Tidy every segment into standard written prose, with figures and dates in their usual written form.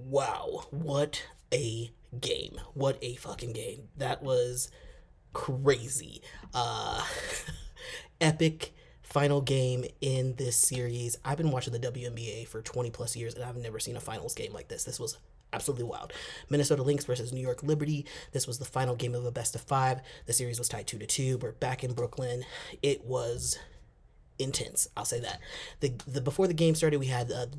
Wow, what a game. What a fucking game. That was crazy. Uh Epic final game in this series. I've been watching the WNBA for 20 plus years and I've never seen a finals game like this. This was absolutely wild. Minnesota Lynx versus New York Liberty. This was the final game of a best of 5. The series was tied 2-2. We're back in Brooklyn. It was intense. I'll say that. The before the game started, we had the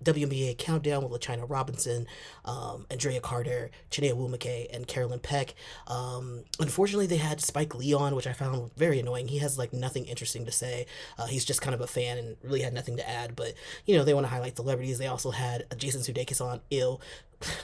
WNBA countdown with LaChina Robinson, Andrea Carter, Chinea Wumake, and Carolyn Peck. Unfortunately, they had Spike Lee on, which I found very annoying. He has like nothing interesting to say. He's just kind of a fan and really had nothing to add. But they want to highlight celebrities. They also had Jason Sudeikis on.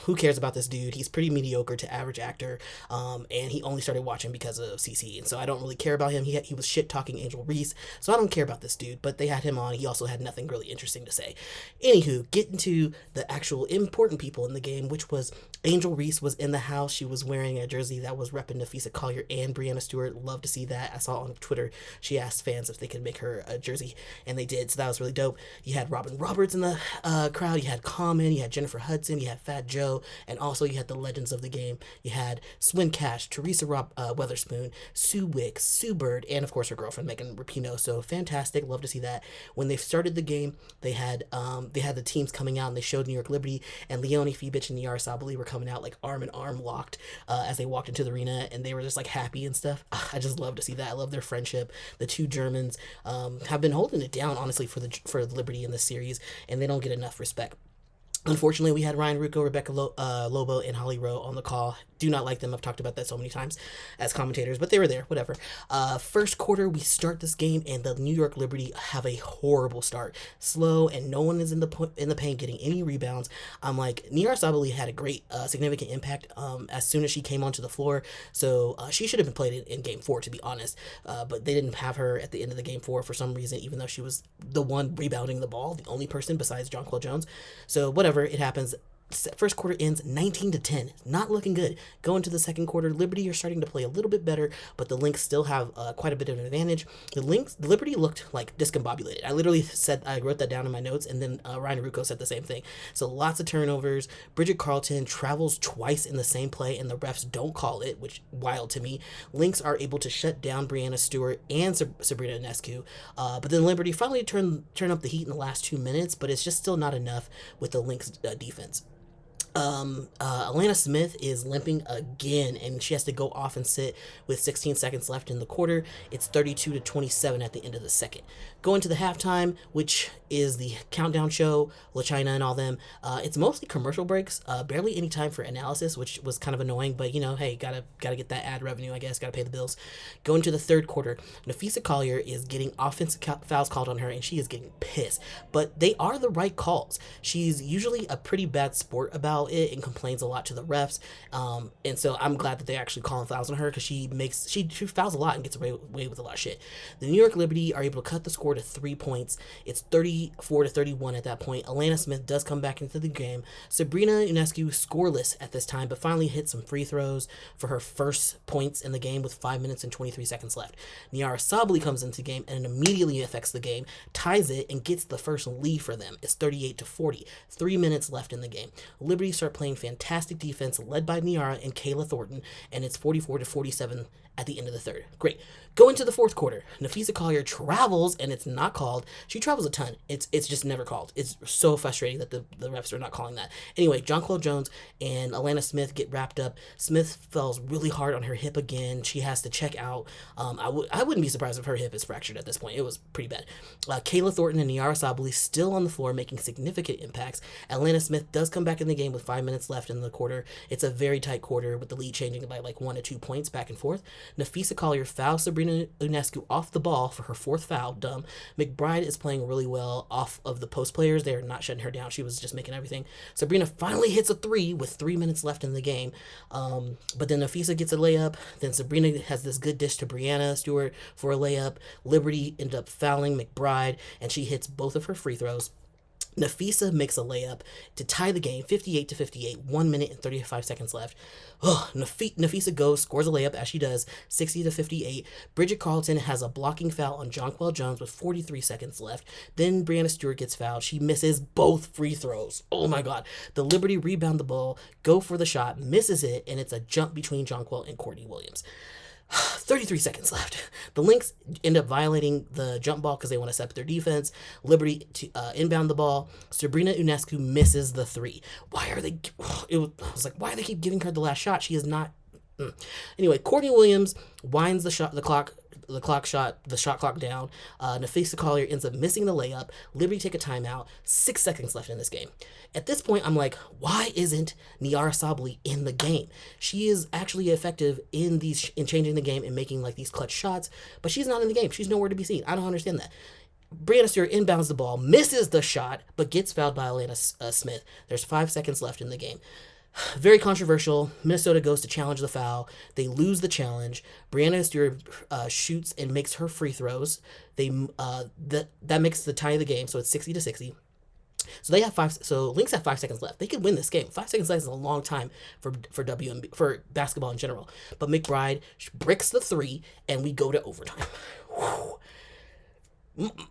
Who cares about this dude? He's pretty mediocre to average actor, and he only started watching because of CC, and so I don't really care about him. He was shit talking Angel Reese, so I don't care about this dude, but they had him on. He also had nothing really interesting to say. Anywho, getting to the actual important people in the game, which was Angel Reese was in the house. She was wearing a jersey that was repping Nafisa Collier and Brianna Stewart. Love to see that. I saw on Twitter she asked fans if they could make her a jersey, and they did, so that was really dope. You had Robin Roberts in the crowd. You had Common. You had Jennifer Hudson. You had Fat Joe, and also you had the legends of the game. You had Swin Cash, Teresa Weatherspoon, Sue Wicks, Sue Bird, and of course her girlfriend Megan Rapinoe. So fantastic, love to see that. When they started the game, they had the teams coming out and they showed New York Liberty and Leonie Fibich and Niara Sabali were coming out like arm in arm locked as they walked into the arena, and they were just like happy and stuff. I just love to see that. I love their friendship. The two Germans have been holding it down honestly for Liberty in this series, and they don't get enough respect. Unfortunately, we had Ryan Rucco, Rebecca Lobo, and Holly Rowe on the call. Do not like them. I've talked about that so many times as commentators, but they were there. Whatever. First quarter, we start this game, and the New York Liberty have a horrible start. Slow, and no one is in the paint getting any rebounds. I'm like, Niara Sabali had a great, significant impact as soon as she came onto the floor, so she should have been played in Game 4, to be honest. But they didn't have her at the end of the Game 4 for some reason, even though she was the one rebounding the ball, the only person besides Jonquel Jones. So whatever, it happens. First quarter ends 19-10. Not looking good. Going to the second quarter, Liberty are starting to play a little bit better, but the Lynx still have quite a bit of an advantage. The Liberty looked like discombobulated. I wrote that down in my notes, and then Ryan Rucco said the same thing. So lots of turnovers. Bridget Carlton travels twice in the same play, and the refs don't call it, which wild to me. Lynx are able to shut down Brianna Stewart and Sabrina Ionescu, but then Liberty finally turn up the heat in the last 2 minutes, but it's just still not enough with the Lynx defense. Alana Smith is limping again, and she has to go off and sit with 16 seconds left in the quarter. It's 32-27 at the end of the second. Going to the halftime, which is the countdown show, LaChina and all them. It's mostly commercial breaks, barely any time for analysis, which was kind of annoying, but hey, gotta get that ad revenue, I guess, gotta pay the bills. Going to the third quarter, Nafisa Collier is getting offensive fouls called on her, and she is getting pissed, but they are the right calls. She's usually a pretty bad sport about it and complains a lot to the refs, and so I'm glad that they actually calling fouls on her, because she fouls a lot and gets away with a lot of shit. The New York Liberty are able to cut the score to 3 points. It's 34-31 at that point. Alana Smith does come back into the game. Sabrina Ionescu scoreless at this time, but finally hit some free throws for her first points in the game with 5 minutes and 23 seconds left. Niara Sabali comes into the game and immediately affects the game, ties it, and gets the first lead for them. It's 38-40. 3 minutes left in the game. Liberty start playing fantastic defense led by Niara and Kayla Thornton, and it's 44-47 at the end of the third. Great. Go into the fourth quarter. Nafisa Collier travels, and it's not called. She travels a ton. It's just never called. It's so frustrating that the refs are not calling that. Anyway, Jonquel Jones and Alana Smith get wrapped up. Smith falls really hard on her hip again. She has to check out. I wouldn't be surprised if her hip is fractured at this point. It was pretty bad. Kayla Thornton and Niara Sabali still on the floor making significant impacts. Alana Smith does come back in the game with 5 minutes left in the quarter. It's a very tight quarter with the lead changing by like 1 to 2 points back and forth. Nafisa Collier fouls Sabrina Ionescu off the ball for her fourth foul. Dumb. McBride is playing really well off of the post players. They're not shutting her down. She was just making everything. Sabrina finally hits a 3 with 3 minutes left in the game. But then Nafisa gets a layup. Then Sabrina has this good dish to Brianna Stewart for a layup. Liberty ended up fouling McBride, and she hits both of her free throws. Nafisa makes a layup to tie the game, 58-58, 1 minute and 35 seconds left. Nafisa goes, scores a layup as she does, 60-58. Bridget Carlton has a blocking foul on Jonquel Jones with 43 seconds left. Then Brianna Stewart gets fouled. She misses both free throws. Oh my God. The Liberty rebound the ball, go for the shot, misses it, and it's a jump between Jonquel and Courtney Williams. 33 seconds left. The Lynx end up violating the jump ball because they want to set up their defense. Liberty to inbound the ball. Sabrina Ionescu misses the three. Why are they? I was like, why do they keep giving her the last shot? She is not. Anyway, Courtney Williams winds the shot clock down. Nafisa Collier ends up missing the layup. Liberty take a timeout. 6 seconds left in this game. At this point, I'm like, why isn't Niara Sabally in the game? She is actually effective in changing the game and making like these clutch shots, but she's not in the game. She's nowhere to be seen. I don't understand that. Brianna Stewart inbounds the ball, misses the shot, but gets fouled by Alana Smith. There's 5 seconds left in the game. Very controversial. Minnesota goes to challenge the foul. They lose the challenge. Brianna Stewart shoots and makes her free throws. That makes the tie of the game, so it's 60-60. So they have Lynx have 5 seconds left. They could win this game. 5 seconds left is a long time for WNBA, for basketball in general. But McBride bricks the three, and we go to overtime. Whew.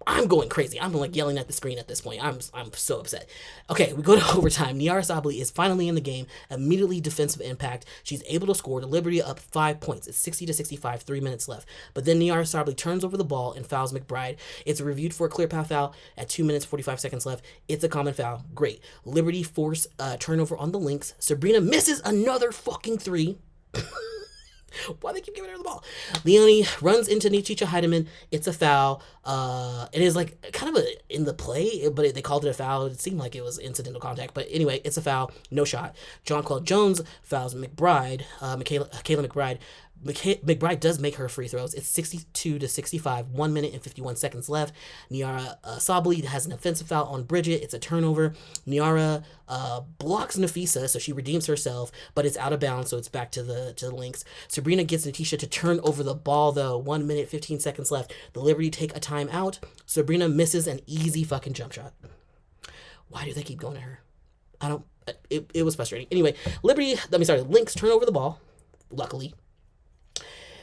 I'm going crazy. I'm like yelling at the screen at this point. I'm so upset. Okay, we go to overtime. Niara Sabally is finally in the game. Immediately defensive impact. She's able to score. The Liberty up 5 points. It's 60-65, 3 minutes left. But then Niara Sabally turns over the ball and fouls McBride. It's reviewed for a clear path foul at 2 minutes 45 seconds left. It's a common foul. Great. Liberty force turnover on the Lynx. Sabrina misses another fucking three. Why they keep giving her the ball? Leonie runs into Nichicha Heidemann. It's a foul. It is like kind of in the play, but they called it a foul. It seemed like it was incidental contact. But anyway, it's a foul. No shot. Jonquel Jones fouls McBride. Kayla McBride. McBride does make her free throws. It's 62-65, 1 minute and 51 seconds left. Niara Sabally has an offensive foul on Bridget. It's a turnover. Niara blocks Nafisa, so she redeems herself, but it's out of bounds, so it's back to the Lynx. Sabrina gets Natisha to turn over the ball, though. 1 minute, 15 seconds left. The Liberty take a timeout. Sabrina misses an easy fucking jump shot. Why do they keep going to her? It was frustrating. Anyway, Lynx turn over the ball, luckily.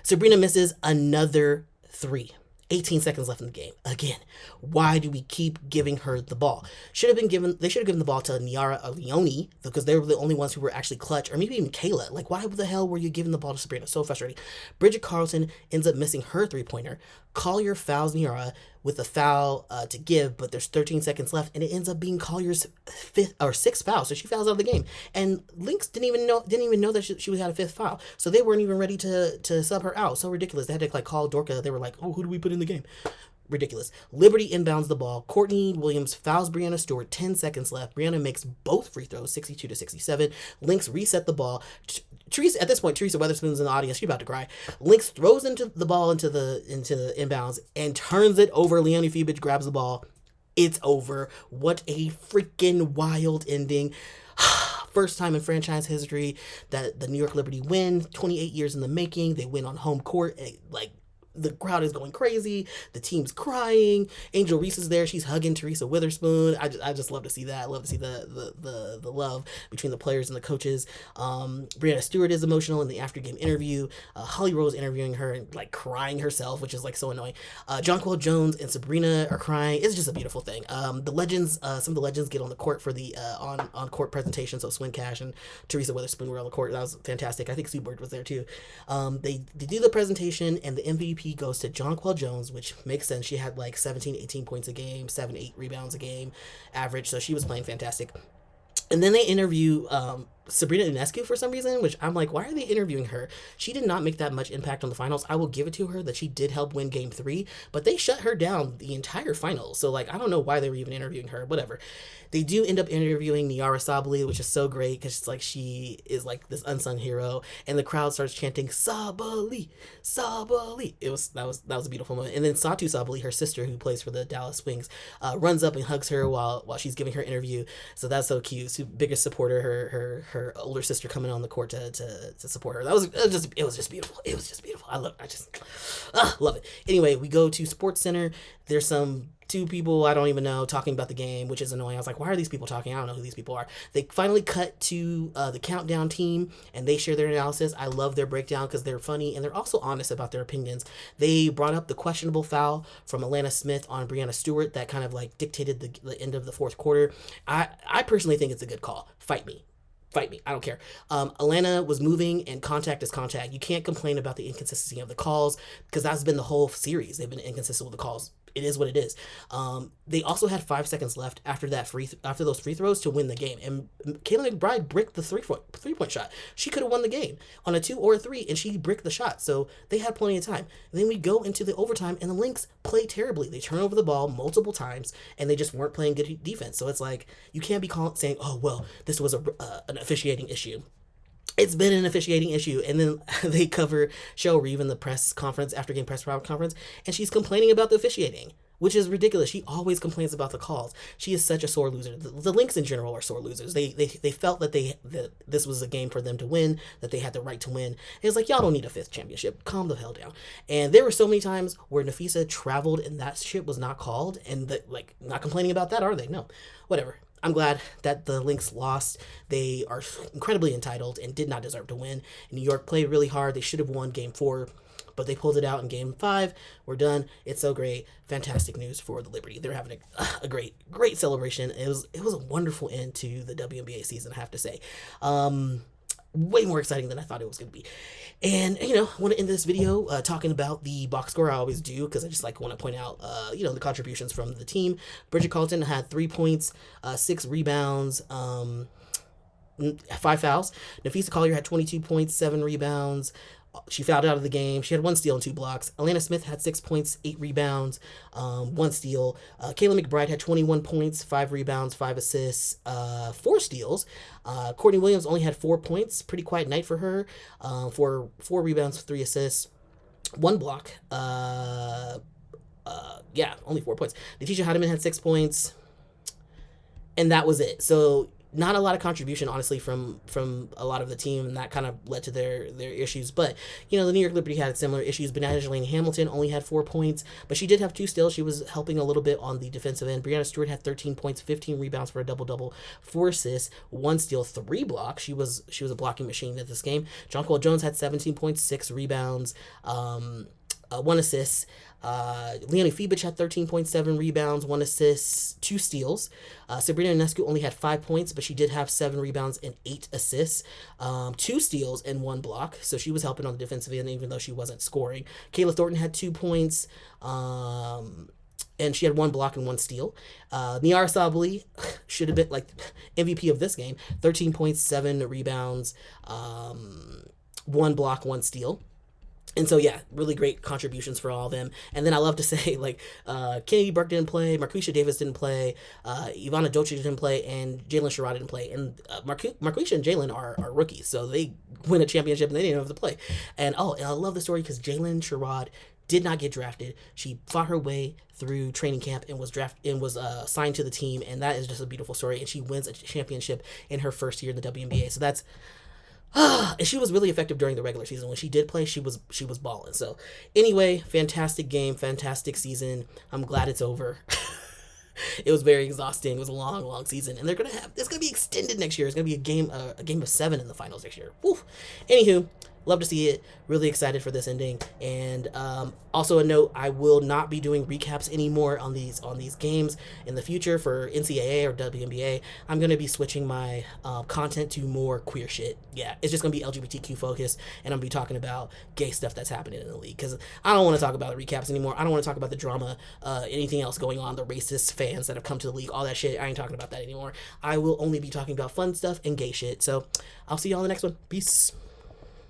Sabrina misses another three. 18 seconds left in the game. Again, why do we keep giving her the ball? They should have given the ball to Niara or Leonie, because they were the only ones who were actually clutch, or maybe even Kayla. Like, why the hell were you giving the ball to Sabrina? So frustrating. Bridget Carlton ends up missing her three-pointer. Collier fouls Niara with a foul to give, but there's 13 seconds left, and it ends up being Collier's sixth foul, so she fouls out of the game. And Lynx didn't even know that she had a fifth foul, so they weren't even ready to sub her out. So ridiculous. They had to like call Dorka. They were like, oh, who do we put in the game? Ridiculous. Liberty inbounds the ball. Courtney Williams fouls Brianna Stewart. 10 seconds left. Brianna makes both free throws, 62-67. Lynx reset the ball. At this point, Teresa Weatherspoon's in the audience. She's about to cry. Lynx throws the ball into the inbounds and turns it over. Leonie Febich grabs the ball. It's over. What a freaking wild ending. First time in franchise history that the New York Liberty win. 28 years in the making. They win on home court. The crowd is going crazy. The team's crying. Angel Reese is there. She's hugging Teresa Witherspoon. I just love to see that. I love to see the love between the players and the coaches. Brianna Stewart is emotional in the after game interview. Holly Rose interviewing her and like crying herself, which is like so annoying. Jonquel Jones and Sabrina are crying. It's just a beautiful thing. The legends, some of the legends get on the court for the on court presentation. So Swin Cash and Teresa Witherspoon were on the court. That was fantastic. I think Sue Bird was there too. They do the presentation, and the MVP goes to Jonquel Jones, which makes sense. She had like 18 points a game, 7-8 rebounds a game average, so she was playing fantastic. And then they interview Sabrina Ionescu for some reason, which I'm like, why are they interviewing her? She did not make that much impact on the finals. I will give it to her that she did help win game 3, but they shut her down the entire finals. So like, I don't know why they were even interviewing her, whatever. They do end up interviewing Niara Sabally, which is so great because it's like she is like this unsung hero, and the crowd starts chanting Sabally, Sabally. That was a beautiful moment. And then Satu Sabally, her sister who plays for the Dallas Wings, runs up and hugs her while she's giving her interview. So that's so cute. Biggest supporter, her older sister coming on the court to support her. It was just beautiful. It was just beautiful. Love it. Anyway, we go to Sports Center. There's two people I don't even know talking about the game, which is annoying. I was like, why are these people talking? I don't know who these people are. They finally cut to the Countdown team, and they share their analysis. I love their breakdown because they're funny, and they're also honest about their opinions. They brought up the questionable foul from Alana Smith on Breanna Stewart that kind of like dictated the end of the fourth quarter. I personally think it's a good call. Fight me. I don't care. Alana was moving, and contact is contact. You can't complain about the inconsistency of the calls because that's been the whole series. They've been inconsistent with the calls. It is what it is. They also had 5 seconds left after those free throws to win the game, and Kayla McBride bricked the three-point shot. She could have won the game on a 2 or a 3, and she bricked the shot. So they had plenty of time. And then we go into the overtime, and the Lynx play terribly. They turn over the ball multiple times, and they just weren't playing good defense. So it's like you can't be saying, "Oh well, this was an officiating issue." It's been an officiating issue. And then they cover Cheryl Reeve in the press conference, after game press conference, and she's complaining about the officiating, which is ridiculous. She always complains about the calls. She is such a sore loser. The Lynx in general are sore losers. They felt that this was a game for them to win, that they had the right to win. And it's like, y'all don't need a 5th championship. Calm the hell down. And there were so many times where Nafisa traveled and that shit was not called, and not complaining about that, are they? No. Whatever. I'm glad that the Lynx lost. They are incredibly entitled and did not deserve to win. New York played really hard. They should have won game 4, but they pulled it out in game 5. We're done. It's so great. Fantastic news for the Liberty. They're having a great celebration. It was a wonderful end to the WNBA season, I have to say. Way more exciting than I thought it was going to be. And, I want to end this video talking about the box score. I always do, because I just want to point out, the contributions from the team. Bridget Carlton had 3 points, 6 rebounds, 5 fouls. Nafisa Collier had 22 points, 7 rebounds. She fouled out of the game. She had 1 steal and 2 blocks. Alana Smith had 6 points, 8 rebounds, 1 steal. Kayla McBride had 21 points, 5 rebounds, 5 assists, 4 steals. Courtney Williams only had 4 points. Pretty quiet night for her. 4 rebounds, 3 assists, 1 block. Only 4 points. Natisha Heidemann had 6 points. And that was it. So not a lot of contribution, honestly, from a lot of the team, and that kind of led to their issues. But, the New York Liberty had similar issues. Angelina Hamilton only had 4 points, but she did have 2 steals. She was helping a little bit on the defensive end. Breanna Stewart had 13 points, 15 rebounds for a double-double, 4 assists, 1 steal, 3 blocks. She was a blocking machine at this game. Jonquil Jones had 17 points, 6 rebounds, 1 assist. Leonie Fibich had 13.7 rebounds, 1 assist, 2 steals. Sabrina Ionescu only had 5 points, but she did have 7 rebounds and 8 assists, 2 steals and 1 block. So she was helping on the defensive end, even though she wasn't scoring. Kayla Thornton had 2 points, and she had 1 block and 1 steal. Niara Sabali should have been MVP of this game. 13 points, 7 rebounds, 1 block, 1 steal. And so, really great contributions for all of them. And then I love to say, Kennedy Burke didn't play, Marquisha Davis didn't play, Ivana Docic didn't play, and Jalen Sherrod didn't play. And Marquisha and Jalen are rookies, so they win a championship and they didn't have to play. And I love the story because Jalen Sherrod did not get drafted. She fought her way through training camp and was signed to the team, and that is just a beautiful story. And she wins a championship in her first year in the WNBA. So that's and she was really effective during the regular season. When she did play, she was balling. So anyway, fantastic game, fantastic season. I'm glad it's over. It was very exhausting. It was a long season, and it's gonna be extended next year. It's gonna be a game of 7 in the finals next year. Woo. Anywho, love to see it. Really excited for this ending. And also a note, I will not be doing recaps anymore on these games in the future for NCAA or WNBA. I'm going to be switching my content to more queer shit. Yeah, it's just going to be LGBTQ focused, and I'm going to be talking about gay stuff that's happening in the league, because I don't want to talk about the recaps anymore. I don't want to talk about the drama, anything else going on, the racist fans that have come to the league, all that shit. I ain't talking about that anymore. I will only be talking about fun stuff and gay shit. So I'll see y'all in the next one. Peace.